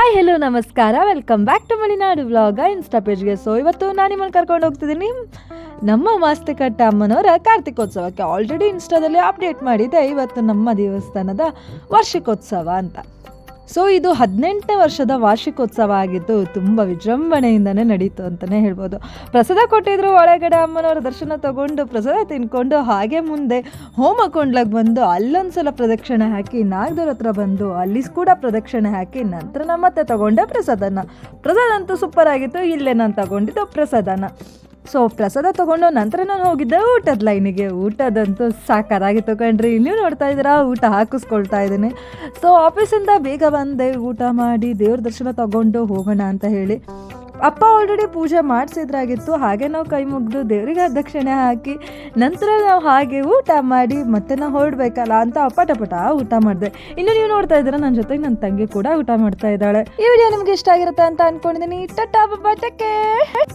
Hi hello ನಮಸ್ಕಾರ, welcome back to Malenadu vlog insta ಪೇಜ್ಗೆ. So ಇವತ್ತು ನಾನು ನಿಮ್ಮನ್ನು ಕರ್ಕೊಂಡು ಹೋಗ್ತಿದ್ದೀನಿ ನಮ್ಮ ಮಾಸ್ತಿಕಟ್ಟ ಅಮ್ಮನವರ ಕಾರ್ತಿಕೋತ್ಸವಕ್ಕೆ. ಆಲ್ರೆಡಿ ಇನ್ಸ್ಟಾದಲ್ಲಿ ಅಪ್ಡೇಟ್ ಮಾಡಿದ್ದೆ, ಇವತ್ತು ನಮ್ಮ ದೇವಸ್ಥಾನದ ವಾರ್ಷಿಕೋತ್ಸವ ಅಂತ. ಸೊ ಇದು 18ನೇ ವರ್ಷದ ವಾರ್ಷಿಕೋತ್ಸವ ಆಗಿದ್ದು ತುಂಬ ವಿಜೃಂಭಣೆಯಿಂದನೇ ನಡೀತು ಅಂತಲೇ ಹೇಳ್ಬೋದು. ಪ್ರಸಾದ ಕೊಟ್ಟಿದ್ರು, ಒಳಗಡೆ ಅಮ್ಮನವರ ದರ್ಶನ ತಗೊಂಡು ಪ್ರಸಾದ ತಿನ್ಕೊಂಡು ಹಾಗೆ ಮುಂದೆ ಹೋಮಕೊಂಡ್ಲಾಗ ಬಂದು ಅಲ್ಲೊಂದ್ಸಲ ಪ್ರದಕ್ಷಿಣೆ ಹಾಕಿ ನಾಗದವ್ರ ಹತ್ರ ಬಂದು ಅಲ್ಲಿ ಕೂಡ ಪ್ರದಕ್ಷಿಣೆ ಹಾಕಿ ನಂತರ ನಾನು ಮತ್ತೆ ತಗೊಂಡೆ ಪ್ರಸಾದ ಅಂತೂ ಸೂಪರ್ ಆಗಿತ್ತು. ಇಲ್ಲೇ ನಾನು ತಗೊಂಡಿದ್ದು ಪ್ರಸಾದನ. ಸೊ ಪ್ರಸಾದ ತೊಗೊಂಡು ನಂತರ ನಾನು ಹೋಗಿದ್ದೆ ಊಟದ ಲೈನಿಗೆ. ಊಟದಂತೂ ಸಾಕಾಗಿತ್ತು ಕಣ್ರಿ. ನೀವು ನೋಡ್ತಾ ಇದ್ದೀರಾ, ಊಟ ಹಾಕಿಸ್ಕೊಳ್ತಾ ಇದ್ದೀನಿ. ಸೊ ಆಫೀಸಿಂದ ಬೇಗ ಬಂದೆ, ಊಟ ಮಾಡಿ ದೇವ್ರ ದರ್ಶನ ತಗೊಂಡು ಹೋಗೋಣ ಅಂತ ಹೇಳಿ. ಅಪ್ಪ ಆಲ್ರೆಡಿ ಪೂಜೆ ಮಾಡಿಸಿದ್ರಾಗಿತ್ತು. ಹಾಗೆ ನಾವು ಕೈ ಮುಗಿದು ದೇವರಿಗೆ ದಕ್ಷಿಣೆ ಹಾಕಿ ನಂತರ ನಾವು ಹಾಗೆ ಊಟ ಮಾಡಿ ಮತ್ತೆ ನಾವು ಹೊರಡ್ಬೇಕಲ್ಲ ಅಂತ ಪಟ ಊಟ ಮಾಡಿದೆ. ಇನ್ನು ನೀವು ನೋಡ್ತಾ ಇದ್ದೀರಾ, ನನ್ನ ಜೊತೆಗೆ ನನ್ನ ತಂಗಿ ಕೂಡ ಊಟ ಮಾಡ್ತಾ ಇದ್ದಾಳೆ. ಈ ವಿಡಿಯೋ ನಿಮ್ಗೆ ಇಷ್ಟ ಆಗಿರುತ್ತೆ ಅಂತ ಅನ್ಕೊಂಡಿದ್ದೀನಿ. ಟಾಟಾ, ಬಾಯ್, ಟೇಕ್ ಕೇರ್.